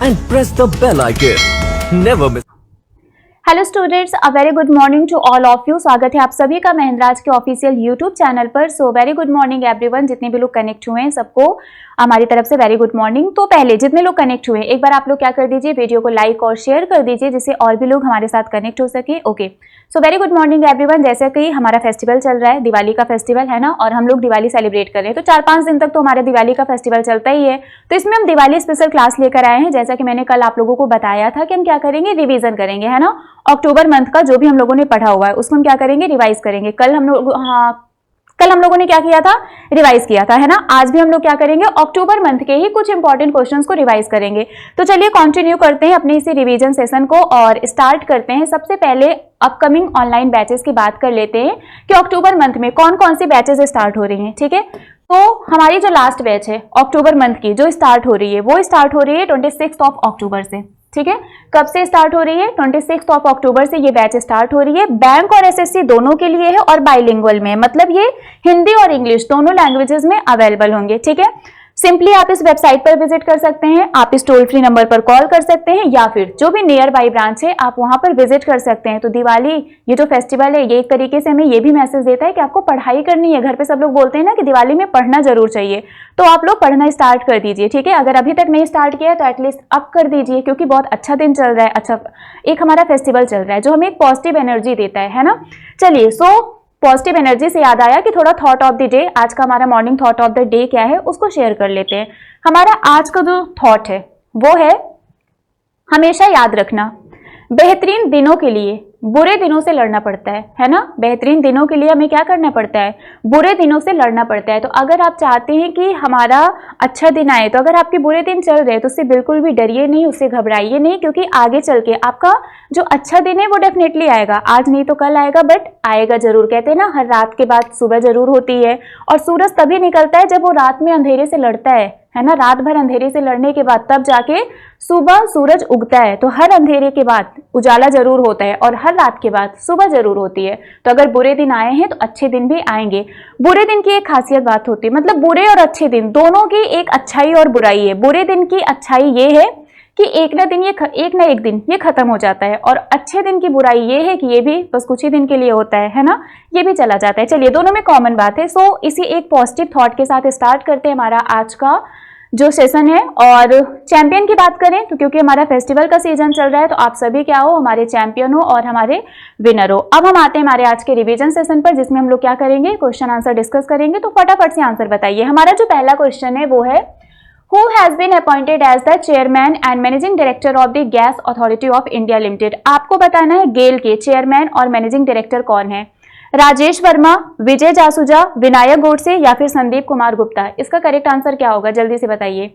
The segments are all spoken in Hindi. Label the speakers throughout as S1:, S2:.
S1: and press the bell icon. Never miss.
S2: Hello students, a very good morning to all of you. स्वागत है आप सभी का महिंद्राज के ऑफिशियल यूट्यूब चैनल पर। So very good morning everyone. जितने भी लोग कनेक्ट हुए हैं सबको हमारी तरफ से वेरी गुड मॉर्निंग। तो पहले जितने लोग कनेक्ट हुए एक बार आप लोग क्या कर दीजिए, वीडियो को लाइक और शेयर कर दीजिए जिससे और भी लोग हमारे साथ कनेक्ट हो सके। Okay, so very good morning everyone. जैसे कि हमारा फेस्टिवल चल रहा है, दिवाली का फेस्टिवल है ना, और हम लोग दिवाली सेलिब्रेट कर रहे हैं, तो 4-5 दिन तक तो हमारा दिवाली का फेस्टिवल चलता ही है। तो इसमें हम दिवाली स्पेशल क्लास लेकर आए हैं। जैसा कि मैंने कल आप लोगों को बताया था कि हम क्या करेंगे, रिवीजन करेंगे, है ना। अक्टूबर मंथ का जो भी हम लोगों ने पढ़ा हुआ है उसको हम क्या करेंगे, रिवाइज करेंगे। कल हम लोगों ने क्या किया था, रिवाइज किया था, है ना। आज भी हम लोग क्या करेंगे, अक्टूबर मंथ के ही कुछ इंपॉर्टेंट क्वेश्चंस को रिवाइज करेंगे। तो चलिए कंटिन्यू करते हैं अपने इसी रिवीजन सेशन को और स्टार्ट करते हैं। सबसे पहले अपकमिंग ऑनलाइन बैचेस की बात कर लेते हैं कि अक्टूबर मंथ में कौन कौन सी बैचेस स्टार्ट हो रही हैं। ठीक है, तो हमारी जो लास्ट बैच है अक्टूबर मंथ की जो स्टार्ट हो रही है वो स्टार्ट हो रही है 26 अक्टूबर से। ठीक है, कब से स्टार्ट हो रही है, 26 अक्टूबर से ये बैच स्टार्ट हो रही है। बैंक और एसएससी दोनों के लिए है और बाइलिंगुअल में, मतलब ये हिंदी और इंग्लिश दोनों लैंग्वेजेस में अवेलेबल होंगे। ठीक है, सिंपली आप इस वेबसाइट पर विजिट कर सकते हैं, आप इस टोल फ्री नंबर पर कॉल कर सकते हैं या फिर जो भी नियर बाई ब्रांच है आप वहां पर विजिट कर सकते हैं। तो दिवाली ये जो फेस्टिवल है ये एक तरीके से हमें ये भी मैसेज देता है कि आपको पढ़ाई करनी है। घर पे सब लोग बोलते हैं ना कि दिवाली में पढ़ना जरूर चाहिए, तो आप लोग पढ़ना स्टार्ट कर दीजिए। ठीक है, अगर अभी तक नहीं स्टार्ट किया है तो एटलीस्ट अब कर दीजिए, क्योंकि बहुत अच्छा दिन चल रहा है, अच्छा एक हमारा फेस्टिवल चल रहा है जो हमें एक पॉजिटिव एनर्जी देता है ना। चलिए, सो पॉजिटिव एनर्जी से याद आया कि थोड़ा थॉट ऑफ द डे, आज का हमारा morning thought of the day क्या है उसको शेयर कर लेते हैं। हमारा आज का जो थॉट है वो है, हमेशा याद रखना बेहतरीन दिनों के लिए बुरे दिनों से लड़ना पड़ता है ना। बेहतरीन दिनों के लिए हमें क्या करना पड़ता है, बुरे दिनों से लड़ना पड़ता है। तो अगर आप चाहते हैं कि हमारा अच्छा दिन आए, तो अगर आपके बुरे दिन चल रहे हैं तो उससे बिल्कुल भी डरिए नहीं, उससे घबराइए नहीं, क्योंकि आगे चल के आपका जो अच्छा दिन है वो डेफिनेटली आएगा। आज नहीं तो कल आएगा, बट आएगा जरूर। कहते हैं ना, हर रात के बाद सुबह जरूर होती है, और सूरज तभी निकलता है जब वो रात में अंधेरे से लड़ता है ना। रात भर अंधेरे से लड़ने के बाद तब जाके सुबह सूरज उगता है। तो हर अंधेरे के बाद उजाला जरूर होता है और हर रात के बाद सुबह जरूर होती है। तो अगर बुरे दिन आए हैं तो अच्छे दिन भी आएंगे। बुरे दिन की एक खासियत बात होती है, मतलब बुरे और अच्छे दिन दोनों की एक अच्छाई और बुराई है। बुरे दिन की अच्छाई ये है कि एक ना एक दिन ये खत्म हो जाता है, और अच्छे दिन की बुराई ये है कि ये भी बस कुछ ही दिन के लिए होता है ना, ये भी चला जाता है। चलिए, दोनों में कॉमन बात है। सो इसी एक पॉजिटिव थॉट के साथ स्टार्ट करते हैं हमारा आज का जो सेशन है। और चैंपियन की बात करें तो क्योंकि हमारा फेस्टिवल का सीजन चल रहा है तो आप सभी क्या हो, हमारे चैंपियन हो और हमारे विनर हो। अब हम आते हैं हमारे आज के रिवीजन सेशन पर, जिसमें हम लोग क्या करेंगे, क्वेश्चन आंसर डिस्कस करेंगे। तो फटाफट से आंसर बताइए। हमारा जो पहला क्वेश्चन है वो है, Who has been appointed as the chairman and managing director of the Gas Authority of India Limited? आपको बताना है गेल के चेयरमैन और मैनेजिंग डायरेक्टर कौन है। राजेश वर्मा, विजय जासूजा, विनायक गोडसे या फिर संदीप कुमार गुप्ता। इसका करेक्ट आंसर क्या होगा, जल्दी से बताइए।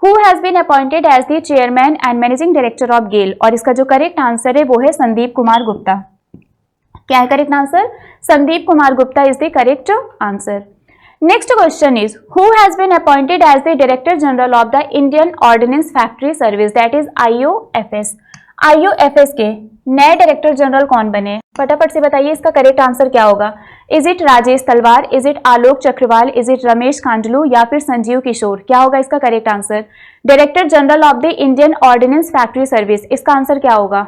S2: Who has been appointed as the chairman and managing director of GAIL? और इसका जो करेक्ट आंसर है वो है संदीप कुमार गुप्ता। क्या है correct answer, Sandeep Kumar Gupta is the correct answer. Next question is, who has been appointed as the Director General of the Indian Ordnance Factory Service, that is IOFS? IOFS के नए डायरेक्टर जनरल कौन बने, फटाफट से बताइए। इसका करेक्ट आंसर क्या होगा। Is it Rajesh Talwar, is it Alok Chakrawal, is it Ramesh Kandlu या फिर संजीव किशोर? क्या होगा इसका correct answer. Director general of the Indian ordnance factory service, इसका आंसर क्या होगा।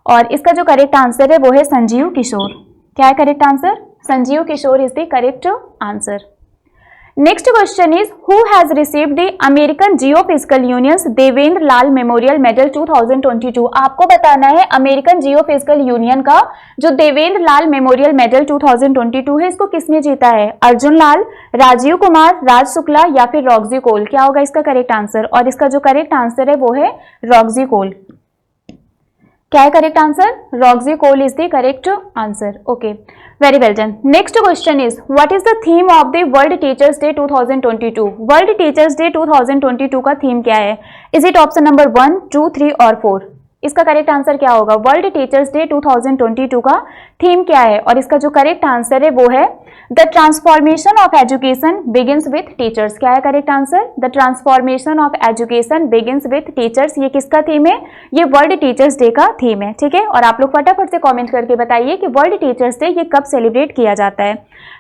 S2: और इसका जो करेक्ट आंसर है वो है संजीव किशोर। क्या है correct answer, Sanjeev Kishore is the correct answer. Next question is, who has received the American geophysical union's Devendra Lal memorial medal 2022? आपको बताना है अमेरिकन जियोफिजिकल यूनियन का जो देवेंद्र लाल मेमोरियल मेडल 2022 है इसको किसने जीता है। अर्जुन लाल, राजीव कुमार, राज शुक्ला या फिर रॉक्सी कोल? क्या होगा इसका करेक्ट आंसर। और इसका जो करेक्ट आंसर है वो है रॉक्सी कोल। क्या है correct answer, Roxy Koll is the correct answer. Okay, very well done. Next question is, what is the theme of the world teachers day 2022? World teachers day 2022 का थीम क्या है। इज इट ऑप्शन नंबर 1, 2, 3 और 4? इसका करेक्ट आंसर क्या होगा। वर्ल्ड टीचर्स डे 2022 का थीम क्या है, और इसका जो करेक्ट आंसर है वो है the transformation of education begins with teachers. क्या है correct answer, the transformation of education begins with teachers. ये किसका थीम है, ये वर्ल्ड टीचर्स डे का थीम है। ठीक है, और आप लोग फटाफट से कमेंट करके बताइए कि वर्ल्ड टीचर्स डे ये कब सेलिब्रेट किया जाता है।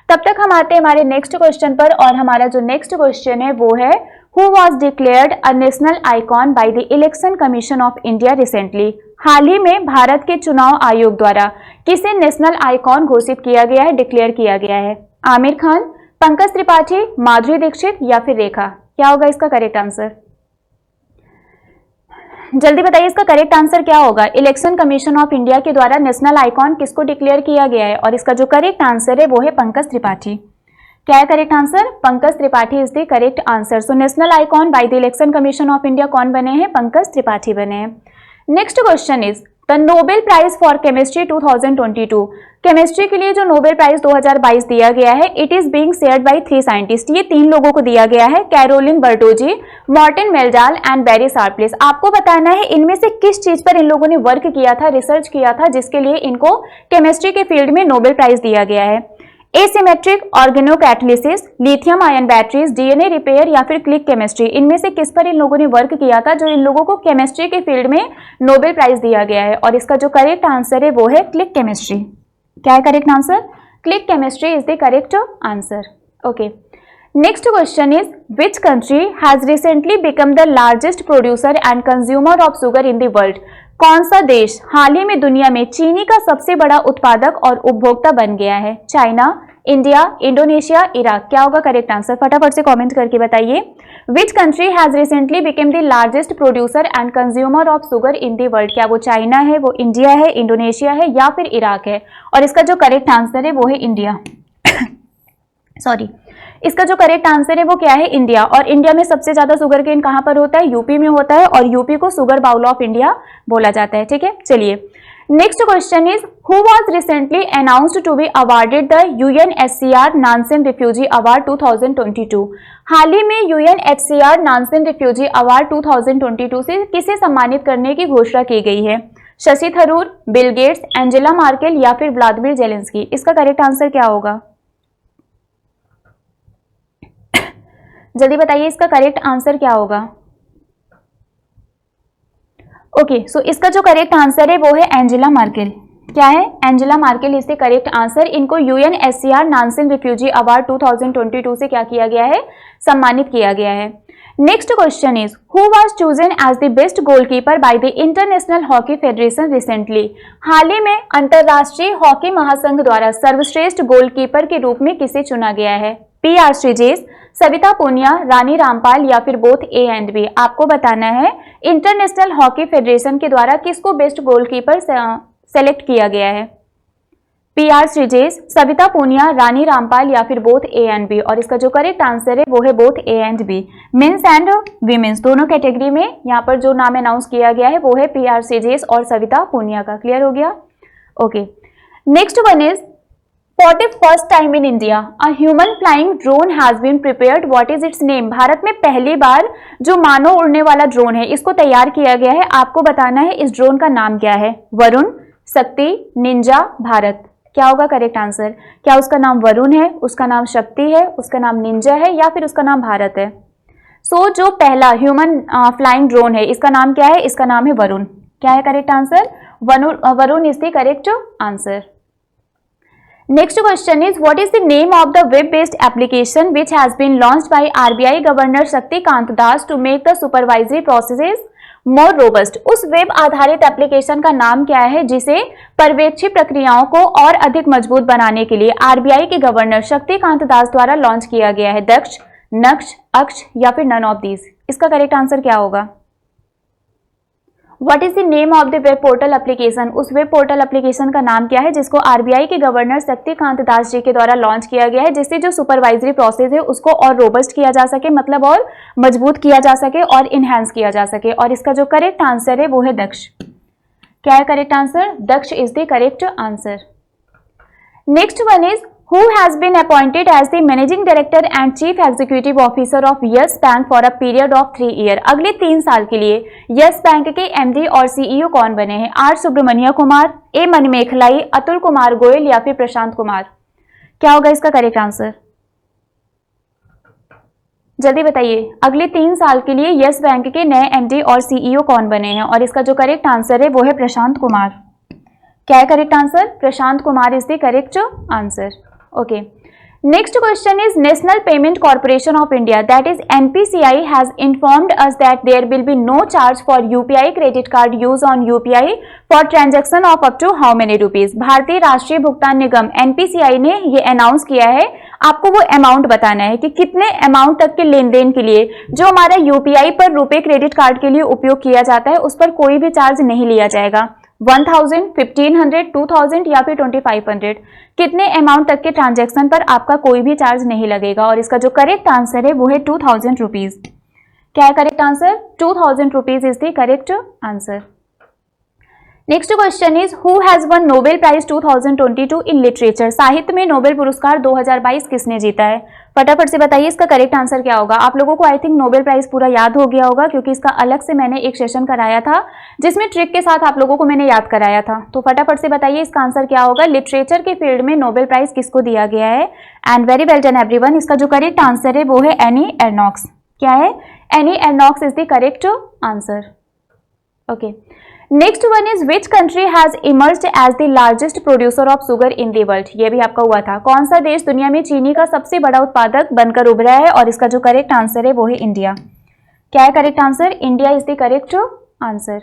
S2: तब तक हम आते हैं हमारे नेक्स्ट क्वेश्चन पर, और हमारा जो नेक्स्ट क्वेश्चन है वो है who was declared a national icon by the election commission of India recently. हाल ही में भारत के चुनाव आयोग द्वारा किसे नेशनल आइकॉन घोषित किया गया है, डिक्लेयर किया गया है? आमिर खान, पंकज त्रिपाठी, माधुरी दीक्षित या फिर रेखा? क्या होगा इसका करेक्ट आंसर? जल्दी बताइए इसका करेक्ट आंसर क्या होगा? इलेक्शन कमीशन ऑफ इंडिया के द्वारा नेशनल आइकॉन किसको डिक्लेयर किया गया है? और इसका जो करेक्ट आंसर है वो है पंकज त्रिपाठी। क्या है correct answer? Pankaj Tripathi is the correct answer. So national icon by the election commission of India कौन बने हैं? पंकज त्रिपाठी बने हैं। Next question is the Nobel prize for chemistry 2022। Chemistry के लिए जो नोबेल प्राइज 2022 दिया गया है, it is being shared by 3 scientist. ये 3 लोगों को दिया गया है, Carolyn Bertozzi, Morten Meldal and Barry Sharpless. आपको बताना है इनमें से किस चीज पर इन लोगों ने वर्क किया था, रिसर्च किया था, जिसके लिए इनको केमिस्ट्री के फील्ड में नोबेल प्राइज दिया गया है। Asymmetric organocatalysis, lithium ion batteries, DNA repair या फिर क्लिक केमिस्ट्री, इनमें से किस पर इन लोगों ने वर्क किया था जो इन लोगों को केमिस्ट्री के फील्ड में नोबेल प्राइज दिया गया है? और इसका जो करेक्ट आंसर है वो है क्लिक केमिस्ट्री। क्या है correct answer? Click chemistry is the correct answer. Okay, next question is which country has recently become the largest producer and consumer of sugar in the world. कौन सा देश हाल ही में दुनिया में चीनी का सबसे बड़ा उत्पादक और उपभोक्ता बन गया है? China, India, Indonesia, Iraq? क्या होगा करेक्ट आंसर? फटाफट से कमेंट करके बताइए। विच country has recently become the largest producer and consumer of sugar in the world? क्या वो चाइना है, वो इंडिया है, इंडोनेशिया है या फिर इराक है? और इसका जो करेक्ट आंसर है वो है इंडिया। सॉरी, इसका जो करेक्ट आंसर है वो क्या है? इंडिया। और इंडिया में सबसे ज्यादा शुगर केन कहां पर होता है? यूपी में होता है, और यूपी को शुगर बाउल ऑफ इंडिया बोला जाता है। ठीक है, चलिए next question is who was recently announced to be awarded the UNHCR Nansen refugee award 2022। हाल ही में यूएनएचसीआर नानसेन रिफ्यूजी अवार्ड 2022 से किसे सम्मानित करने की घोषणा की गई है? Shashi Tharoor, Bill Gates, Angela Merkel या फिर व्लादिमीर जेलेंस्की? इसका करेक्ट आंसर क्या होगा? जल्दी बताइए इसका करेक्ट आंसर क्या होगा? ओके, सो इसका जो करेक्ट आंसर है वो है एंजेला मार्केल। क्या है? Angela Merkel is the correct answer. इनको यूएनएचसीआर नानसेन रिफ्यूजी अवार्ड 2022 से क्या किया गया है? सम्मानित किया गया है। Next question is who was chosen as the best goalkeeper by the international hockey federation recently. हाल ही में अंतरराष्ट्रीय हॉकी महासंघ द्वारा सर्वश्रेष्ठ गोलकीपर के रूप में किसे चुना गया है? पीआर श्रीजेश, सविता पूनिया, रानी रामपाल या फिर बोथ ए एंड बी? आपको बताना है इंटरनेशनल हॉकी फेडरेशन के द्वारा किसको बेस्ट गोलकीपर सेलेक्ट किया गया है? पीआर श्रीजेश, सविता पूनिया, रानी रामपाल या फिर बोथ ए एंड बी? और इसका जो करेक्ट आंसर है वो है both a and b. Men's and women's दोनों कैटेगरी में यहाँ पर जो नाम अनाउंस किया गया है वो है पीआर श्रीजेश और सविता पूनिया का। क्लियर हो गया? Okay, next one is For the first time in India, a human flying drone has been prepared. What is its name? Bharat में पहली बार जो मानव उड़ने वाला ड्रोन है इसको तैयार किया गया है। आपको बताना है इस ड्रोन का नाम क्या है? वरुण, शक्ति, निंजा, भारत? क्या होगा करेक्ट आंसर? क्या उसका नाम वरुण है, उसका नाम शक्ति है, उसका नाम निंजा है या फिर उसका नाम भारत है? सो जो पहला ह्यूमन फ्लाइंग ड्रोन है इसका नाम क्या है? इसका नाम है वरुण। क्या है correct answer? Varun is the correct answer. Next question is what is the name of the web-based application which has been launched by RBI Governor Shaktikant Das to make the supervisory processes more robust? उस वेब आधारित एप्लीकेशन का नाम क्या है जिसे पर्यवेक्षी प्रक्रियाओं को और अधिक मजबूत बनाने के लिए आरबीआई के गवर्नर शक्तिकांत दास द्वारा लॉन्च किया गया है? दक्ष, नक्श, अक्ष या फिर नन ऑफ दीज? इसका करेक्ट आंसर क्या होगा? What is the name of the web portal application? उस वेब पोर्टल एप्लीकेशन का नाम क्या है जिसको आरबीआई के गवर्नर शक्तिकांत दास जी के द्वारा लॉन्च किया गया है, जिससे जो सुपरवाइजरी प्रोसेस है उसको और रोबस्ट किया जा सके, मतलब और मजबूत किया जा सके और इनहेंस किया जा सके? और इसका जो करेक्ट आंसर है वो है दक्ष। क्या है correct answer? Daksh is the correct answer. Next one is who has been appointed as the managing director and chief executive officer of Yes Bank for a period of 3 years? अगले 3 साल के लिए Yes Bank के एमडी और सीईओ कौन बने हैं? आर सुब्रमण्य कुमार, ए मणिमेखलाई, अतुल कुमार गोयल या फिर प्रशांत कुमार? क्या होगा इसका करेक्ट आंसर? जल्दी बताइए, अगले 3 साल के लिए यस बैंक के नए एमडी और सीईओ कौन बने हैं? और इसका जो करेक्ट आंसर है वो है प्रशांत कुमार। क्या है correct answer? Prashant Kumar is the correct answer. Okay, Next question is National Payment Corporation of India, that is NPCI, has informed us that there will be no charge for UPI credit card use on UPI for transaction of up to how many rupees. भारतीय राष्ट्रीय भुगतान निगम NPCI ने ये अनाउंस किया है, आपको वो अमाउंट बताना है कि कितने अमाउंट तक के लेन देन के लिए जो हमारा UPI पर रुपए क्रेडिट कार्ड के लिए उपयोग किया जाता है उस पर कोई भी चार्ज नहीं लिया जाएगा। 1000, 1500, 2000 या फिर 2500, कितने अमाउंट तक के ट्रांजैक्शन पर आपका कोई भी चार्ज नहीं लगेगा। और इसका जो करेक्ट आंसर है वो है 2000 रुपीज। क्या है correct answer? 2000 rupees is the correct answer. Next question is who has won Nobel prize 2022 in literature, साहित्य में नोबेल पुरस्कार 2022 किसने जीता है? फटाफट से बताइए इसका करेक्ट आंसर क्या होगा। आप लोगों को आई थिंक नोबेल प्राइज पूरा याद हो गया होगा क्योंकि इसका अलग से मैंने एक सेशन कराया था जिसमें ट्रिक के साथ आप लोगों को मैंने याद कराया था। तो फटाफट से बताइए इसका आंसर क्या होगा। लिटरेचर के फील्ड में नोबेल प्राइज किसको दिया गया है? And very well done everyone. इसका जो करेक्ट आंसर है वो है एनी एर्नॉक्स। क्या है? Annie Ernaux is the correct answer. Okay, next one is which country has emerged as the largest producer of sugar in the world. ये भी आपका हुआ था। कौन सा देश दुनिया में चीनी का सबसे बड़ा उत्पादक बनकर उभरा है? और इसका जो करेक्ट आंसर है वो है इंडिया। क्या है correct answer? India is the correct answer.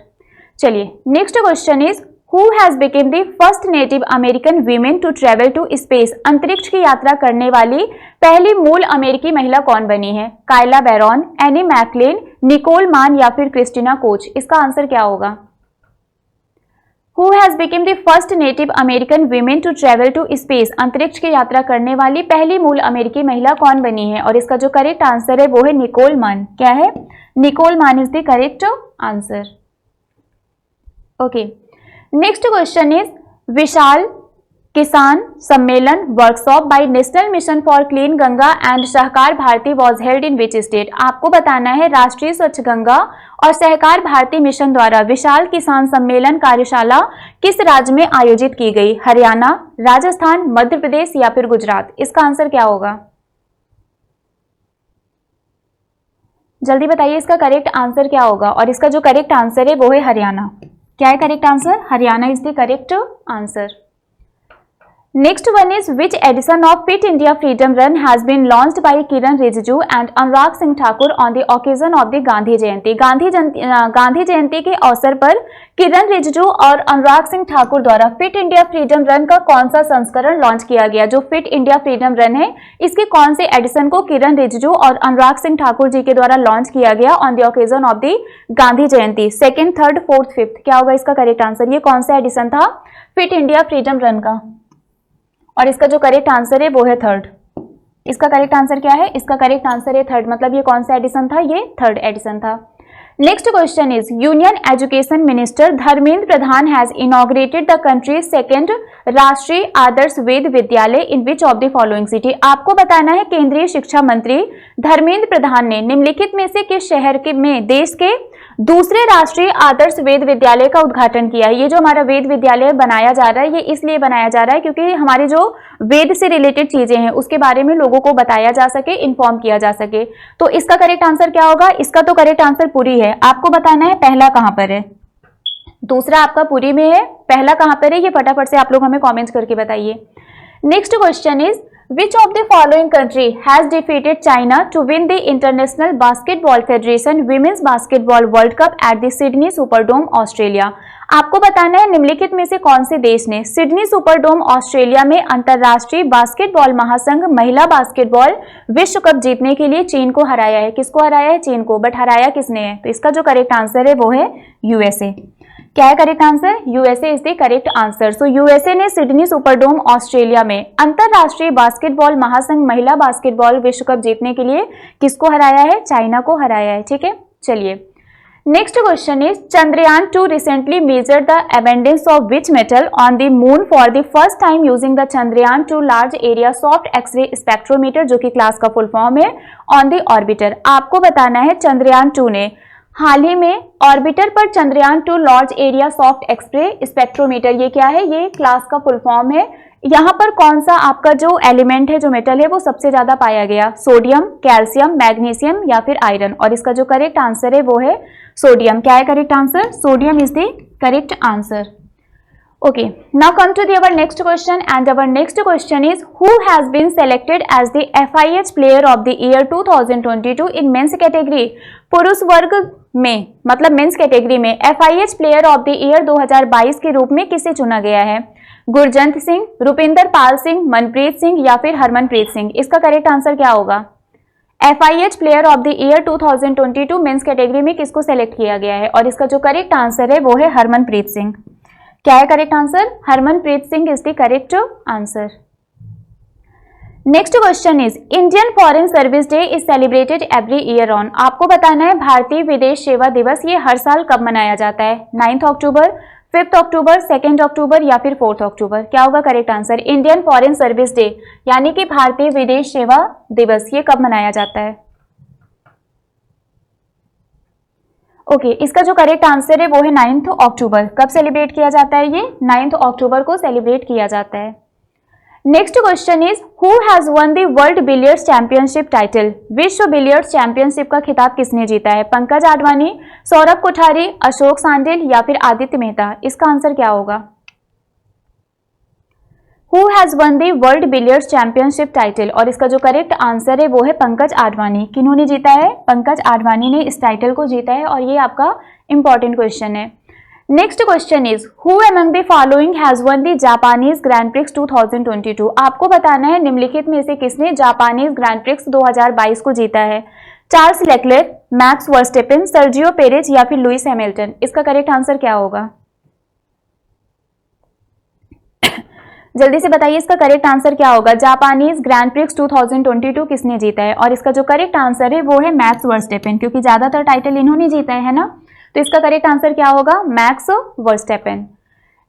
S2: चलिए next question is who has became the first native American women to travel to space. अंतरिक्ष की यात्रा करने वाली पहली मूल अमेरिकी महिला कौन बनी है? Kayla Barron, Anne McClain, Nicole Mann या फिर क्रिस्टीना कोच। इसका आंसर क्या होगा? Who has become the first native American women to travel to space? अंतरिक्ष की यात्रा करने वाली पहली मूल अमेरिकी महिला कौन बनी है? और इसका जो करेक्ट आंसर है वो है निकोल मान। क्या है? Nicole Mann is the correct answer. Okay, next question is Vishal Kisan Sammelan workshop by national mission for clean Ganga and Sahkar Bharati was held in which state. आपको बताना है राष्ट्रीय स्वच्छ गंगा और सहकार भारती मिशन द्वारा विशाल किसान सम्मेलन कार्यशाला किस राज्य में आयोजित की गई? हरियाणा, राजस्थान, मध्य प्रदेश या फिर गुजरात। इसका आंसर क्या होगा? जल्दी बताइए इसका करेक्ट आंसर क्या होगा। और इसका जो करेक्ट आंसर है वो है हरियाणा। क्या है correct answer? Haryana is the correct answer. Next one is which edition of Fit India Freedom Run has been launched by Kiran Rijiju and Anurag Singh Thakur on the occasion of the Gandhi Jayanti। Gandhi Jayanti के अवसर पर किरण रिजिजू और अनुराग सिंह ठाकुर द्वारा फिट इंडिया फ्रीडम रन का कौन सा संस्करण लॉन्च किया गया? जो फिट इंडिया फ्रीडम रन है इसके कौन से एडिशन को किरण रिजिजू और अनुराग सिंह ठाकुर जी के द्वारा लॉन्च किया गया on the occasion of the Gandhi Jayanti? 2nd, 3rd, 4th, 5th। क्या होगा इसका करेक्ट आंसर? ये कौन सा एडिशन था फिट इंडिया फ्रीडम रन का? और इसका जो करेक्ट आंसर है वो है 3rd। इसका करेक्ट आंसर क्या है? इसका करेक्ट आंसर है 3rd। मतलब ये कौन सा एडिशन था? ये 3rd एडिशन था। Next question is union education minister Dharmendra Pradhan has inaugurated the country's 2nd Rashtriya Adarsh Ved Vidyalaya in which of the following city. आपको बताना है केंद्रीय शिक्षा मंत्री धर्मेंद्र प्रधान ने निम्नलिखित में से किस शहर के में देश के दूसरे राष्ट्रीय आदर्श वेद विद्यालय का उद्घाटन किया है? ये जो हमारा वेद विद्यालय बनाया जा रहा है ये इसलिए बनाया जा रहा है क्योंकि हमारे जो वेद से रिलेटेड चीजें हैं उसके बारे में लोगों को बताया जा सके, इन्फॉर्म किया जा सके। तो इसका करेक्ट आंसर क्या होगा? इसका तो करेक्ट आंसर पुरी है। आपको बताना है पहला कहां पर है, दूसरा आपका पुरी में है, पहला कहां पर है ये फटाफट से आप लोग हमें कॉमेंट्स करके बताइए। Next question is Which of the following country has defeated China to win the International Basketball Federation Women's Basketball World Cup at the Sydney Superdome, Australia? आपको बताना है निम्नलिखित में से कौन से देश ने सिडनी सुपरडोम ऑस्ट्रेलिया में अंतरराष्ट्रीय बास्केटबॉल महासंघ महिला बास्केटबॉल विश्व कप जीतने के लिए चीन को हराया है? किसको हराया है? चीन को। बट हराया किसने है? तो इसका जो करेक्ट आंसर है वो है यूएसए। क्या है correct answer? USA is the correct answer. So USA ने सिडनी सुपरडोम ऑस्ट्रेलिया में अंतरराष्ट्रीय बास्केटबॉल महासंघ महिला बास्केटबॉल विश्व कप जीतने के लिए किसको हराया है? चाइना को हराया है। ठीक है, चलिए next question is Chandrayaan 2 recently measured the abundance of which metal on the moon for the first time using the Chandrayaan 2 large area soft x-ray spectrometer, जो कि क्लास का फुल फॉर्म है, ऑन द ऑर्बिटर। आपको बताना है चंद्रयान 2 ने हाल ही में ऑर्बिटर पर Chandrayaan 2 large area soft x-ray spectrometer, ये क्या है? ये क्लास का फुल फॉर्म है। यहाँ पर कौन सा आपका जो एलिमेंट है, जो मेटल है, वो सबसे ज्यादा पाया गया? सोडियम, कैल्शियम, मैग्नीशियम या फिर आयरन? और इसका जो करेक्ट आंसर है वो है सोडियम। क्या है correct answer? Sodium is the correct answer. Okay, now come to our next question, and our next question is who has been selected as the FIH Player of the Year 2022 in men's category? पुरुष वर्ग में मतलब मेंस कैटेगरी में FIH player of the year 2022 के रूप में किसे चुना गया है? गुरजंत सिंह, रुपिंदर पाल सिंह, मनप्रीत सिंह या फिर हरमनप्रीत सिंह? इसका करेक्ट आंसर क्या होगा? FIH player of the year 2022 men's category में किसको सेलेक्ट किया गया है? और इसका जो करेक्ट आंसर है वो है हरमनप्रीत सिंह। क्या है correct answer? Harmanpreet Singh is the correct answer. Next question is Indian foreign service day is celebrated every year on. आपको बताना है भारतीय विदेश सेवा दिवस ये हर साल कब मनाया जाता है? 9 अक्टूबर, 5 अक्टूबर, 2 अक्टूबर या फिर 4 अक्टूबर? क्या होगा correct answer? Indian foreign service day यानी कि भारतीय विदेश सेवा दिवस ये कब मनाया जाता है? ओके, इसका जो करेक्ट आंसर है वो है 9 अक्टूबर। कब सेलिब्रेट किया जाता है? ये 9 अक्टूबर को सेलिब्रेट किया जाता है। Next question is who has won the world billiards championship title? विश्व बिलियर्ड्स चैंपियनशिप का खिताब किसने जीता है? पंकज आडवाणी, सौरभ कोठारी, अशोक सांडिल या फिर आदित्य मेहता? इसका आंसर क्या होगा? Who has won the world billiards championship title? और इसका जो करेक्ट आंसर है वो है पंकज आडवाणी। किन्होंने जीता है? पंकज आडवाणी ने इस टाइटल को जीता है और ये आपका इंपॉर्टेंट क्वेश्चन है। Next question is who among the following has won the Japanese grand prix 2022? आपको बताना है निम्नलिखित में से किसने जापानीज ग्रैंड प्रिक्स 2022 को जीता है? Charles Leclerc, Max Verstappen, Sergio Perez या फिर लुइस हैमिल्टन? इसका करेक्ट आंसर क्या होगा? जल्दी से बताइए इसका करेक्ट आंसर क्या होगा? जापानीज ग्रैंड प्रिक्स 2022 किसने जीता है? और इसका जो करेक्ट आंसर है वो है मैक्स वर्स्टेपेन, क्योंकि ज्यादातर टाइटल इन्होंने जीता है ना, तो इसका करेक्ट आंसर क्या होगा? Max Verstappen.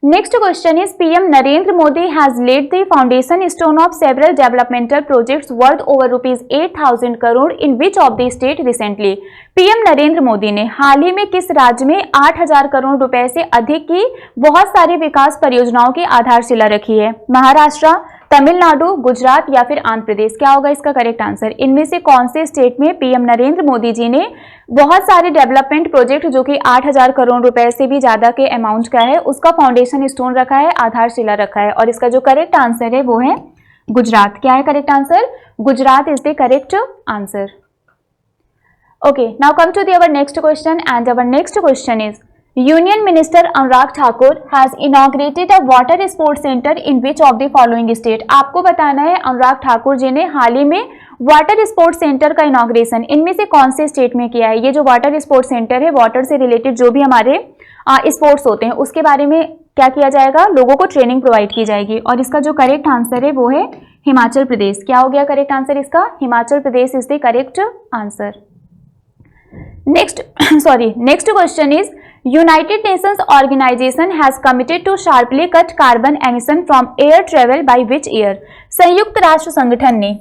S2: Next question is PM Narendra Modi has laid the foundation stone of several developmental projects worth over ₹8,000 crore in which of the state recently? PM Narendra Modi ने हाल ही में किस राज्य में 8,000 करोड़ रुपए से अधिक की बहुत सारी विकास परियोजनाओं की आधारशिला रखी है? महाराष्ट्र, तमिलनाडु, गुजरात या फिर आंध्र प्रदेश? क्या होगा इसका करेक्ट आंसर? इनमें से कौन से स्टेट में पीएम नरेंद्र मोदी जी ने बहुत सारे डेवलपमेंट प्रोजेक्ट जो कि 8,000 करोड़ रुपए से भी ज्यादा के अमाउंट का है उसका फाउंडेशन स्टोन रखा है, आधारशिला रखा है? और इसका जो करेक्ट आंसर है वो है गुजरात। क्या है correct answer? Gujarat is the correct answer. Okay, now come to our next question, and our next question is Union Minister Anurag Thakur has inaugurated a water sports center in which of the following state? आपको बताना है अनुराग ठाकुर जी ने हाल ही में वाटर स्पोर्ट्स सेंटर का इनॉग्रेशन इनमें से कौन से स्टेट में किया है? ये जो वाटर स्पोर्ट्स सेंटर है, वाटर से रिलेटेड जो भी हमारे स्पोर्ट्स होते हैं उसके बारे में क्या किया जाएगा? लोगों को ट्रेनिंग प्रोवाइड की जाएगी। और इसका जो करेक्ट आंसर है वो है हिमाचल प्रदेश। क्या हो गया करेक्ट आंसर इसका? Himachal Pradesh is the correct answer. Next question is United Nations Organization has committed to sharply cut carbon emission from air travel by which year? संयुक्त राष्ट्र संगठन ने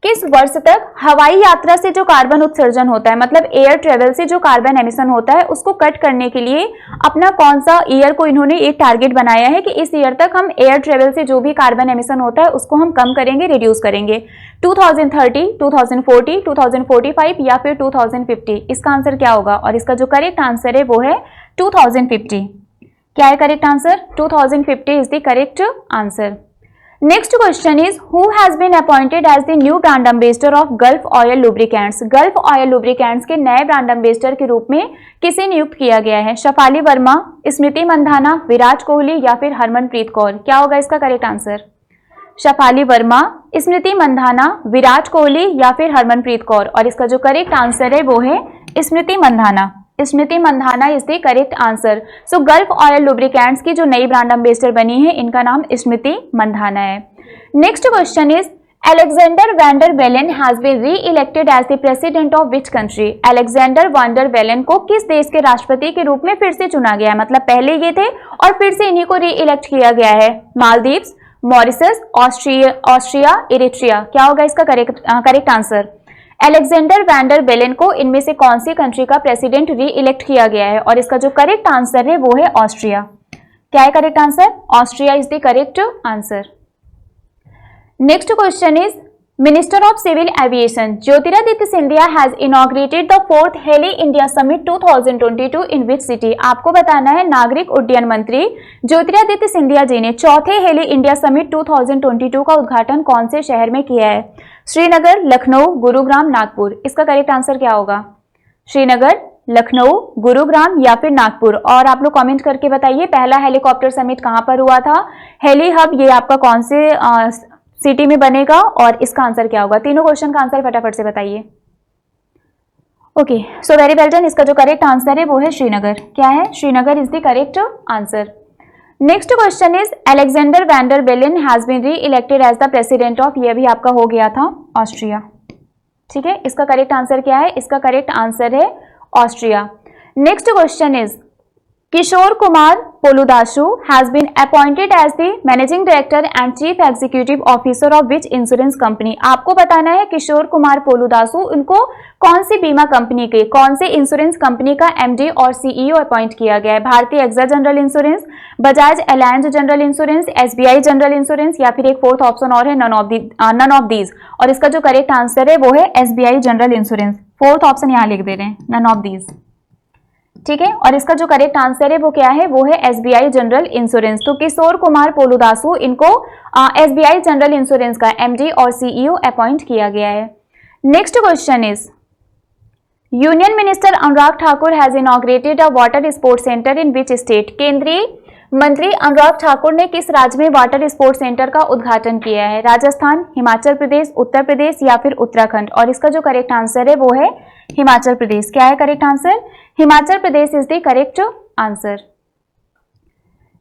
S2: किस वर्ष तक हवाई यात्रा से जो कार्बन उत्सर्जन होता है, मतलब एयर ट्रेवल से जो कार्बन एमिशन होता है उसको कट करने के लिए अपना कौन सा ईयर को इन्होंने एक टारगेट बनाया है कि इस ईयर तक हम एयर ट्रेवल से जो भी कार्बन एमिशन होता है उसको हम कम करेंगे, रिड्यूस करेंगे? 2030, 2040, 2045 या फिर 2050? इसका आंसर क्या होगा? और इसका जो करेक्ट आंसर है वो है 2050। क्या है correct answer? 2050 is the correct answer. Next question is who has been appointed as the new brand ambassador of Gulf oil lubricants? Gulf oil lubricants के नए ब्रांड एम्बेसडर के रूप में किसे नियुक्त किया गया है? शफाली वर्मा, स्मृति मंधाना, विराट कोहली या फिर हरमनप्रीत कौर? क्या होगा इसका करेक्ट आंसर? शफाली वर्मा, स्मृति मंधाना, विराट कोहली या फिर हरमनप्रीत कौर? और इसका जो करेक्ट आंसर है वो है Smriti Mandhana. Smriti Mandhana is the correct answer. So Gulf oil lubricants की जो नई ब्रांड एम्बेसडर बनी है इनका नाम स्मृति मंधाना है। Next question is Alexander Van der Bellen has been re-elected as the president of which country? Alexander Van der Bellen को किस देश के राष्ट्रपति के रूप में फिर से चुना गया है? मतलब पहले ये थे और फिर से इन्हीं को री-इलेक्ट किया गया है। Maldives, Mauritius, Austria, Eritrea? क्या होगा इसका correct answer? Alexander van der Bellen को इनमें से कौन सी कंट्री का प्रेसिडेंट री इलेक्ट किया गया है? और इसका जो करेक्ट आंसर है वो है ऑस्ट्रिया। क्या है correct answer? Austria is the correct answer. Next question is Minister of Civil Aviation Jyotiraditya Scindia has inaugurated the 4th Heli India Summit 2022 in which city? आपको बताना है नागरिक उड्डयन मंत्री ज्योतिरादित्य सिंधिया जी ने चौथे हेली इंडिया समिट 2022 का उद्घाटन कौन से शहर में किया है? श्रीनगर, लखनऊ, गुरुग्राम, नागपुर। इसका करेक्ट आंसर क्या होगा? श्रीनगर, लखनऊ, गुरुग्राम या फिर नागपुर। और आप लोग कमेंट करके बताइए पहला हेलीकॉप्टर समिट कहां पर हुआ था? हेली हब ये आपका कौन से सिटी में बनेगा और इसका आंसर क्या होगा? तीनों क्वेश्चन का आंसर फटाफट से बताइए। Okay, so very well done. इसका जो करेक्ट आंसर है वो है श्रीनगर। क्या है? Srinagar is the correct answer. Next question is Alexander van der Bellen has been re elected as the president of, ये भी आपका हो गया था, ऑस्ट्रिया। ठीक है, इसका करेक्ट आंसर क्या है? इसका करेक्ट आंसर है Austria. Next question is Kishore Kumar Poludasu has been appointed as the managing director and chief executive officer of which insurance company? आपको बताना है किशोर कुमार पोलुदाशु उनको कौन सी बीमा कंपनी के, कौन से इंश्योरेंस कंपनी का एमडी और सीईओ अपॉइंट किया गया है? भारतीय AXA general insurance, Bajaj Allianz general insurance, SBI general insurance या फिर एक फोर्थ ऑप्शन और है नन ऑफ दीज। और इसका जो करेक्ट आंसर है वो है SBI general insurance. Fourth option यहाँ लिख दे रहे हैं, नन ऑफ दीज। ठीक है, और इसका जो करेक्ट आंसर है वो क्या है? वो है एसबीआई जनरल इंश्योरेंस। तो किशोर कुमार पोलुदासु इनको एसबीआई जनरल इंश्योरेंस का एमडी और सीईओ अपॉइंट किया गया है। Next question is union minister Anurag Thakur has inaugurated a water sports centre in which state? केंद्रीय मंत्री अनुराग ठाकुर ने किस राज्य में वाटर स्पोर्ट्स सेंटर का उद्घाटन किया है? राजस्थान, हिमाचल प्रदेश, उत्तर प्रदेश या फिर उत्तराखंड। और इसका जो करेक्ट आंसर है वो है हिमाचल प्रदेश। क्या है correct answer? Himachal Pradesh is the correct answer.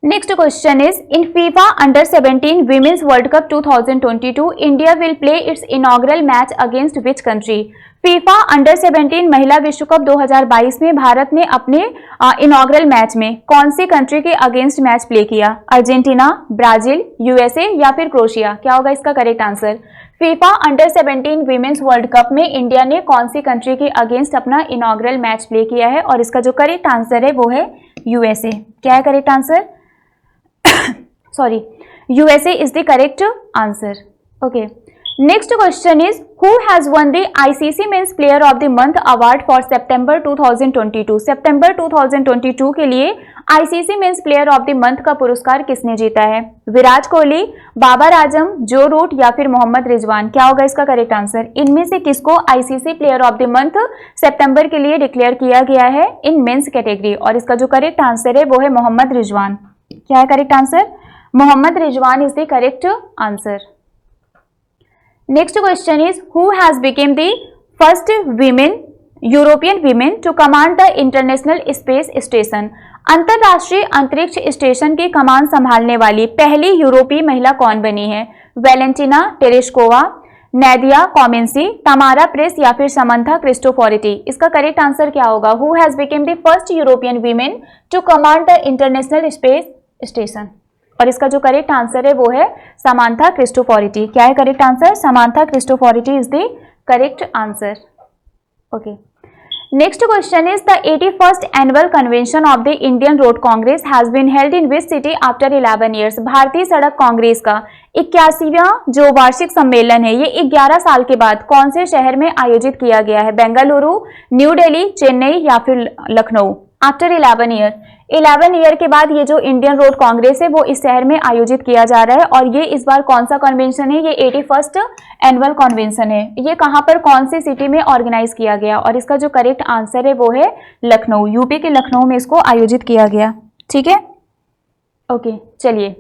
S2: Next question is in FIFA under 17 women's world cup 2022 India will play it's inaugural match against which country? FIFA under 17 महिला विश्व कप 2022 में भारत ने अपने इनॉग्रल मैच में कौन सी कंट्री के अगेंस्ट मैच प्ले किया? अर्जेंटीना, ब्राजील, यूएसए या फिर क्रोशिया। क्या होगा इसका correct answer? FIFA under 17 women's world cup में इंडिया ने कौन सी कंट्री के अगेंस्ट अपना इनॉग्रल मैच प्ले किया है? और इसका जो करेक्ट आंसर है वो है यूएसए। क्या है correct answer? Sorry, USA is the correct answer. Okay, next question is who has won the ICC men's player of the month award for सितंबर 2022? सितंबर 2022 के लिए ICC men's player of the month का पुरस्कार किसने जीता है? विराट कोहली, बाबर आजम, जो रूट या फिर मोहम्मद रिजवान। क्या होगा इसका करेक्ट आंसर? इनमें से किसको ICC player of the month सितंबर के लिए डिक्लेयर किया गया है इन मेंस कैटेगरी? और इसका जो करेक्ट आंसर है वो है मोहम्मद रिजवान। क्या है correct answer? Mohammad Rizwan is the correct answer. Next question is who has became the first European women to command the International Space Station? अंतरराष्ट्रीय अंतरिक्ष स्टेशन की कमान संभालने वाली पहली यूरोपीय महिला कौन बनी है? वैलेंटिना टेरेस्कोवा, नैदिया कॉमेंसी, तमारा प्रेस या फिर समंथा क्रिस्टोफोरिटी। इसका करेक्ट आंसर क्या होगा? Who has became the first European women to command the International Space Station? और इसका जो करेक्ट आंसर है वो है समांथा क्रिस्टोफोरिटी। क्या है correct answer? Samantha Cristoforetti is the correct answer. Okay, next question is the 81st annual convention of the Indian road congress has been held in which city after 11 years? भारतीय सड़क कांग्रेस का 81वां जो वार्षिक सम्मेलन है ये 11 साल के बाद कौन से शहर में आयोजित किया गया है? बेंगलुरु, न्यू दिल्ली, चेन्नई या फिर लखनऊ। आफ्टर 11 ईयर, 11 ईयर के बाद ये जो इंडियन रोड कांग्रेस है वो इस शहर में आयोजित किया जा रहा है। और ये इस बार कौन सा कन्वेंशन है? ये 81st एनुअल कन्वेंशन है। ये कहाँ पर कौन सी सिटी में ऑर्गेनाइज किया गया? और इसका जो करेक्ट आंसर है वो है लखनऊ। यूपी के लखनऊ में इसको आयोजित किया गया। ठीक है, ओके, चलिए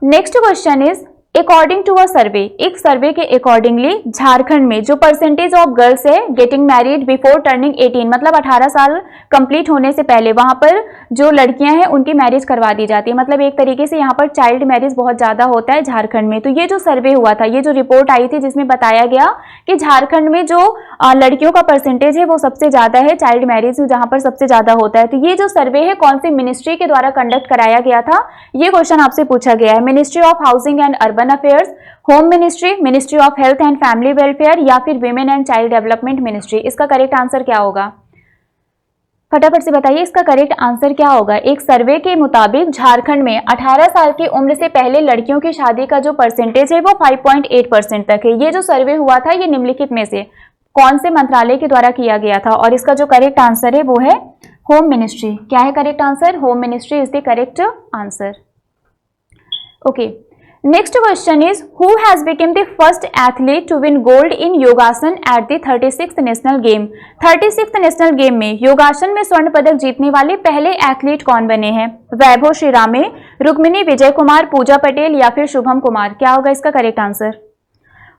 S2: next question is according to a survey, एक सर्वे के अकॉर्डिंगली झारखंड में जो परसेंटेज ऑफ गर्ल्स है गेटिंग मैरिड बिफोर टर्निंग 18, मतलब 18 साल कंप्लीट होने से पहले वहां पर जो लड़कियां हैं उनकी मैरिज करवा दी जाती है। मतलब एक तरीके से यहाँ पर चाइल्ड मैरिज बहुत ज्यादा होता है झारखंड में। तो ये जो सर्वे हुआ था, ये जो रिपोर्ट आई थी जिसमें बताया गया कि झारखंड में जो लड़कियों का परसेंटेज है वो सबसे ज्यादा है, चाइल्ड मैरिज जहां पर सबसे ज्यादा होता है। तो ये जो सर्वे है कौन सी मिनिस्ट्री के द्वारा कंडक्ट कराया गया था? ये क्वेश्चन आपसे पूछा गया है। Ministry of housing and urban affairs, home ministry, ministry of health and family welfare या फिर women and child development ministry. इसका करेक्ट आंसर क्या होगा? फटाफट से बताइए इसका करेक्ट आंसर क्या होगा। एक सर्वे के मुताबिक झारखंड में 18 साल की उम्र से पहले लड़कियों की शादी का जो परसेंटेज है वो 5.8% तक है। ये जो सर्वे हुआ था ये निम्नलिखित में से कौन से मंत्रालय के द्वारा किया गया था, और इसका जो करेक्ट आंसर है वो है होम मिनिस्ट्री। क्या है correct answer? Home ministry is the correct answer. Okay, next question is who has become the first athlete to win gold in yogasana at the 36th national game. 36th national game में योगासन में स्वर्ण पदक जीतने वाले पहले एथलीट कौन बने हैं? वैभव श्रीरामे, रुक्मिणी विजय कुमार, पूजा पटेल या फिर शुभम कुमार। क्या होगा इसका करेक्ट आंसर?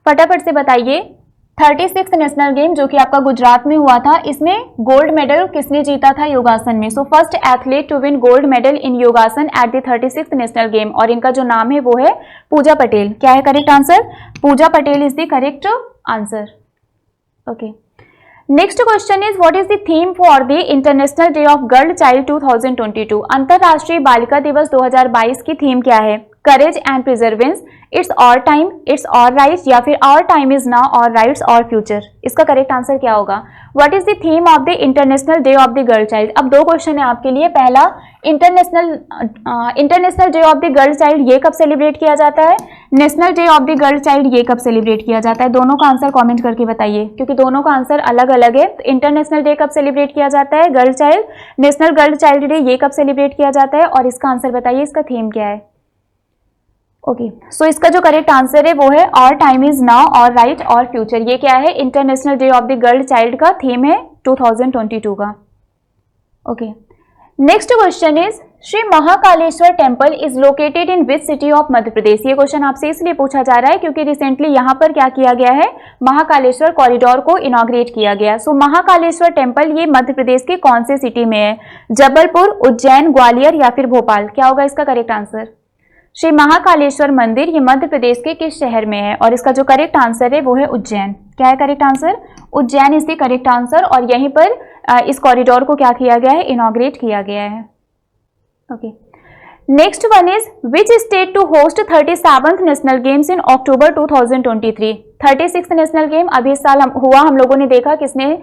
S2: फटाफट से बताइए। 36th नेशनल गेम जो कि आपका गुजरात में हुआ था, इसमें गोल्ड मेडल किसने जीता था योगासन में? So first athlete to win gold medal in yogasana at the 36th national game, और इनका जो नाम है वो है पूजा पटेल। क्या है correct answer? Pooja Patel is the correct answer. Okay, next question is what is the theme for the international day of girl child 2022। अंतरराष्ट्रीय बालिका दिवस 2022 की थीम क्या है? Courage and perseverance, it's our time, it's our rights या फिर our time is now, our rights our future. इसका करेक्ट आंसर क्या होगा? What is the theme of the international day of the girl child. अब दो क्वेश्चन है आपके लिए। पहला, international day of the girl child ये कब सेलिब्रेट किया जाता है? National day of the girl child ये कब सेलिब्रेट किया जाता है? दोनों का आंसर कॉमेंट करके बताइए, क्योंकि दोनों का आंसर अलग अलग है। इंटरनेशनल डे कब सेलिब्रेट किया जाता है girl child, national girl child day ये कब सेलिब्रेट किया जाता है, और इसका आंसर बताइए, इसका थीम क्या है। ओके, सो इसका जो करेक्ट आंसर है वो है our time is now, our right our future. ये क्या है? International day of the girl child का थीम है 2022 का। Okay, next question is Shri Mahakaleshwar temple is located in which city of Madhya Pradesh. ये क्वेश्चन आपसे इसलिए पूछा जा रहा है क्योंकि रिसेंटली यहाँ पर क्या किया गया है? महाकालेश्वर कॉरिडोर को इनॉग्रेट किया गया। सो महाकालेश्वर टेम्पल ये मध्य प्रदेश के कौन से सिटी में है? जबलपुर, उज्जैन, ग्वालियर या फिर भोपाल। क्या होगा इसका करेक्ट आंसर? श्री महाकालेश्वर मंदिर ये मध्य प्रदेश के किस शहर में है, और इसका जो करेक्ट आंसर है वो है उज्जैन। क्या है correct answer? Ujjain is the correct answer, और यहीं पर इस कॉरिडोर को क्या किया गया है? इनॉग्रेट किया गया है। Okay, next one is which state to host 37th national games in October 2023। 36th national game अभी इस साल हुआ, हम लोगों ने देखा किसने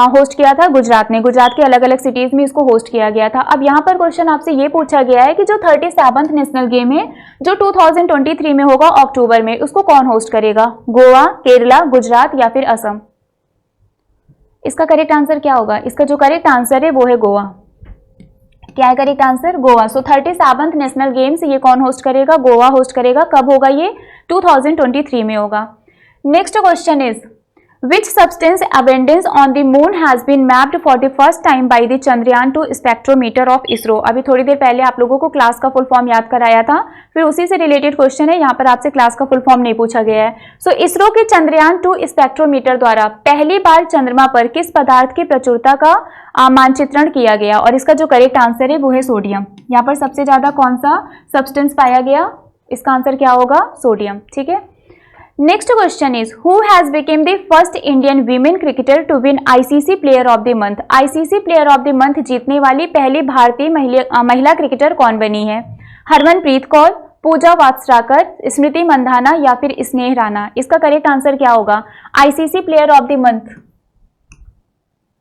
S2: होस्ट किया था? गुजरात ने। गुजरात के अलग अलग सिटीज में इसको होस्ट किया गया था। अब यहाँ पर क्वेश्चन आपसे ये पूछा गया है कि जो 37th नेशनल गेम है जो 2023 में होगा अक्टूबर में, उसको कौन होस्ट करेगा? गोवा, केरला, गुजरात या फिर असम। इसका करेक्ट आंसर क्या होगा? इसका जो करेक्ट आंसर है वो है गोवा। क्या है करेक्ट आंसर? गोवा। सो 37th नेशनल गेम्स ये कौन होस्ट करेगा? गोवा होस्ट करेगा। कब होगा ये? 2023 में होगा। Next question is which substance abundance on the moon has been mapped for the first time by the Chandrayaan 2 spectrometer of ISRO. अभी थोड़ी देर पहले आप लोगों को क्लास का फुल फॉर्म याद कराया था, फिर उसी से रिलेटेड क्वेश्चन है। यहाँ पर आपसे क्लास का फुल फॉर्म नहीं पूछा गया है। सो इसरो के चंद्रयान 2 स्पेक्ट्रोमीटर द्वारा पहली बार चंद्रमा पर किस पदार्थ की प्रचुरता का मानचित्रण किया गया, और इसका जो करेक्ट आंसर है वो है सोडियम। यहाँ पर सबसे ज्यादा कौन सा सब्सटेंस पाया गया? इसका आंसर क्या होगा? सोडियम। ठीक है, next question is who has became the first Indian women cricketer to win ICC player of the month. ICC player of the month जीतने वाली पहली भारतीय महिला क्रिकेटर कौन बनी है? हरमनप्रीत कौर, पूजा वात्स्राकर, स्मृति मंधाना या फिर स्नेह राणा। इसका करेक्ट आंसर क्या होगा? ICC player of the month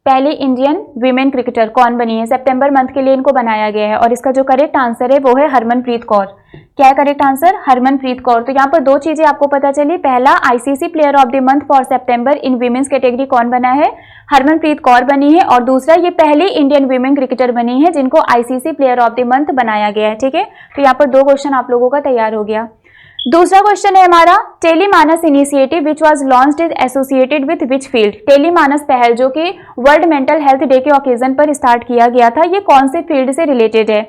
S2: पहली इंडियन वीमेन क्रिकेटर कौन बनी है? सितंबर मंथ के लिए इनको बनाया गया है, और इसका जो करेक्ट आंसर है वो है हरमनप्रीत कौर। क्या है करेक्ट आंसर? हरमनप्रीत कौर। तो यहाँ पर दो चीजें आपको पता चली। पहला, ICC player of the month for September in women's category कौन बना है? हरमनप्रीत कौर बनी है, और दूसरा ये पहली इंडियन वीमेन क्रिकेटर बनी है जिनको ICC player of the month बनाया गया है। ठीक है, तो यहाँ पर दो क्वेश्चन आप लोगों का तैयार हो गया। दूसरा क्वेश्चन है हमारा Tele MANAS initiative which was launched is associated with which field. Tele MANAS पहल जो कि वर्ल्ड मेंटल हेल्थ डे के ओकेजन पर स्टार्ट किया गया था, ये कौन से फील्ड से रिलेटेड है?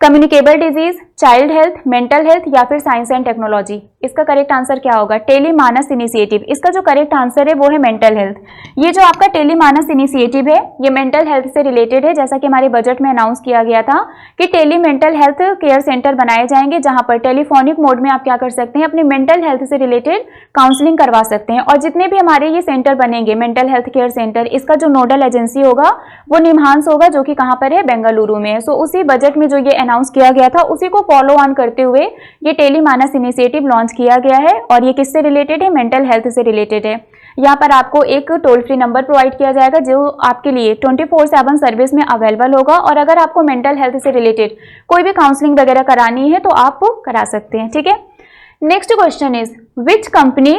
S2: Communicable disease, child health, mental health या फिर साइंस एंड टेक्नोलॉजी। इसका करेक्ट आंसर क्या होगा? टेलीमानस इनिशिएटिव। इसका जो करेक्ट आंसर है वो है मेंटल हेल्थ। ये जो आपका टेलीमानस इनिशिएटिव है ये मेंटल हेल्थ से रिलेटेड है, जैसा कि हमारे बजट में अनाउंस किया गया था कि tele mental health care centre बनाए जाएंगे, जहां पर टेलीफोनिक मोड में आप क्या कर सकते हैं? अपने मेंटल हेल्थ से रिलेटेड काउंसलिंग करवा सकते हैं। और जितने भी हमारे ये सेंटर बनेंगे मेंटल हेल्थ केयर सेंटर, इसका जो नोडल एजेंसी होगा वो निम्हांस होगा, जो कि कहाँ पर है? बेंगलुरु में है। सो उसी बजट में जो ये अनाउंस किया गया था उसी को फॉलो ऑन करते हुए ये टेलीमानस इनिशिएटिव लॉन्च किया गया है। और ये किससे रिलेटेड है? मेंटल हेल्थ से रिलेटेड है। यहाँ पर आपको एक टोल फ्री नंबर प्रोवाइड किया जाएगा जो आपके लिए 24/7 सर्विस में अवेलेबल होगा। और अगर आपको मेंटल हेल्थ से रिलेटेड कोई भी काउंसलिंग वगैरह करानी है तो आप करा सकते हैं। ठीक है, next question is which company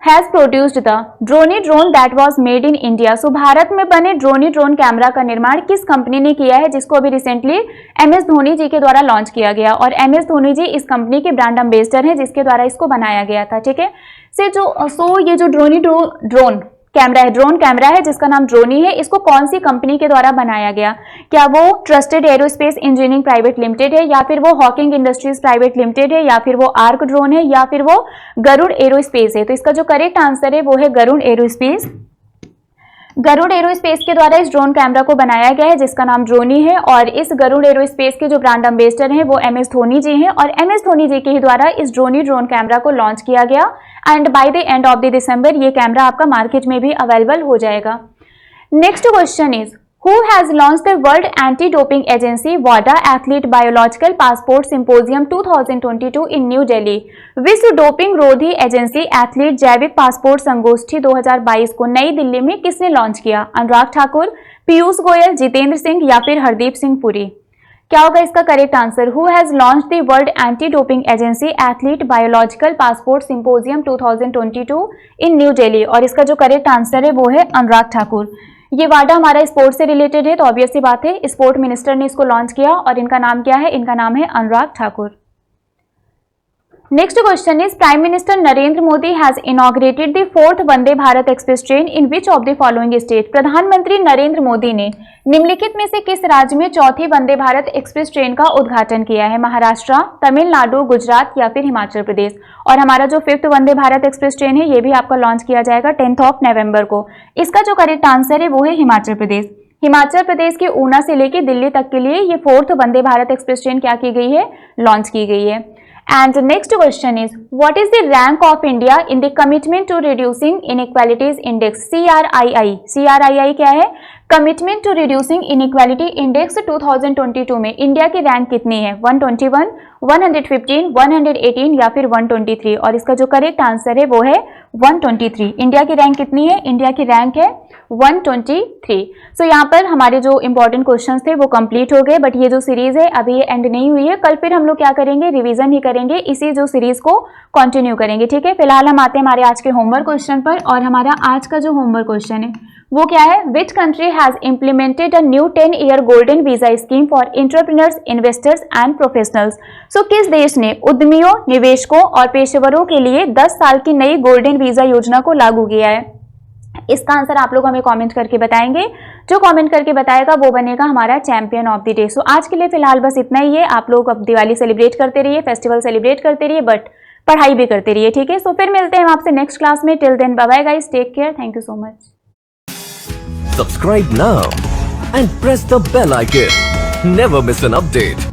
S2: has produced the Droni drone that was made in India. So Bharat में बने ड्रोनी ड्रोन कैमरा का निर्माण किस कंपनी ने किया है, जिसको अभी रिसेंटली MS धोनी जी के द्वारा लॉन्च किया गया। और MS धोनी जी इस कंपनी के ब्रांड एम्बेसडर हैं जिसके द्वारा इसको बनाया गया था। ठीक है, ये जो ड्रोन कैमरा है जिसका नाम ड्रोनी है, इसको कौन सी कंपनी के द्वारा बनाया गया? क्या वो trusted aerospace engineering private limited है, या फिर वो हॉकिंग इंडस्ट्रीज प्राइवेट लिमिटेड है, या फिर वो आर्क ड्रोन है, या फिर वो गरुड़ एरोस्पेस है? तो इसका जो करेक्ट आंसर है वो है गरुड़ एरोस्पेस। गरुड़ एरोस्पेस के द्वारा इस ड्रोन कैमरा को बनाया गया है जिसका नाम ड्रोनी है। और इस गरुड़ एरोस्पेस के जो ब्रांड एम्बेसडर हैं वो MS धोनी जी हैं। और MS धोनी जी के ही द्वारा इस ड्रोनी ड्रोन कैमरा को लॉन्च किया गया and by the end of the दिसंबर ये कैमरा आपका मार्केट में भी अवेलेबल हो जाएगा। Next question is Who has launched the World Anti-Doping Agency WADA Athlete Biological Passport Symposium 2022 in New Delhi? विश्व डोपिंग रोधी एजेंसी एथलीट जैविक पासपोर्ट संगोष्ठी 2022 को नई दिल्ली में किसने लॉन्च किया? अनुराग ठाकुर, पीयूष गोयल, जितेंद्र सिंह या फिर हरदीप सिंह पुरी? क्या होगा इसका correct answer? Who has launched the World Anti-Doping Agency Athlete Biological Passport Symposium 2022 in New Delhi? और इसका जो करेक्ट आंसर है वो है अनुराग ठाकुर। ये वाडा हमारा स्पोर्ट से रिलेटेड है तो ऑब्वियस सी बात है स्पोर्ट मिनिस्टर ने इसको लॉन्च किया और इनका नाम क्या है? इनका नाम है Anurag Thakur. Next question is prime minister Narendra Modi has inaugurated the 4th Vande Bharat express train in which of the following state? प्रधानमंत्री नरेंद्र मोदी ने निम्नलिखित में से किस राज्य में 4थी वंदे भारत एक्सप्रेस ट्रेन का उद्घाटन किया है? महाराष्ट्र, तमिलनाडु, गुजरात या फिर हिमाचल प्रदेश? और हमारा जो 5th वंदे भारत एक्सप्रेस ट्रेन है ये भी आपका लॉन्च किया जाएगा 10 नवंबर को। इसका जो करेक्ट आंसर है वो है हिमाचल प्रदेश। हिमाचल प्रदेश के ऊना से लेकर दिल्ली तक के लिए ये 4th Vande Bharat express train क्या की गई है? लॉन्च की गई है। And the next question is, what is the rank of India in the Commitment to Reducing Inequalities Index CRII? CRII क्या है? Commitment to reducing inequality index 2022 में इंडिया की रैंक कितनी है? 121, 115, 118 या फिर 123? और इसका जो करेक्ट आंसर है वो है 123। इंडिया की रैंक कितनी है? इंडिया की रैंक है 123। सो यहाँ पर हमारे जो इंपॉर्टेंट क्वेश्चंस थे वो कंप्लीट हो गए, बट ये जो सीरीज है अभी ये एंड नहीं हुई है। कल फिर हम लोग क्या करेंगे? रिवीजन ही करेंगे, इसी जो सीरीज को कंटिन्यू करेंगे। ठीक है, फिलहाल हम आते हैं हमारे आज के होमवर्क क्वेश्चन पर। और हमारा आज का जो होमवर्क क्वेश्चन है वो क्या है? Which country has implemented a new 10-year golden visa scheme for entrepreneurs, investors and professionals? So किस देश ने उद्यमियों, निवेशकों और पेशेवरों के लिए 10 साल की नई गोल्डन वीजा योजना को लागू किया है? इसका आंसर आप लोग हमें कमेंट करके बताएंगे। जो कमेंट करके बताएगा वो बनेगा हमारा चैंपियन ऑफ द डे। सो आज के लिए फिलहाल बस इतना ही है। आप लोग अब दिवाली सेलिब्रेट करते रहिए, फेस्टिवल सेलिब्रेट करते रहिए, बट पढ़ाई भी करते रहिए। ठीक है, सो फिर मिलते हैं आपसे नेक्स्ट क्लास में। Till then bye bye guys, take care, thank you so much.
S1: Subscribe now and press the bell icon. Never miss an update.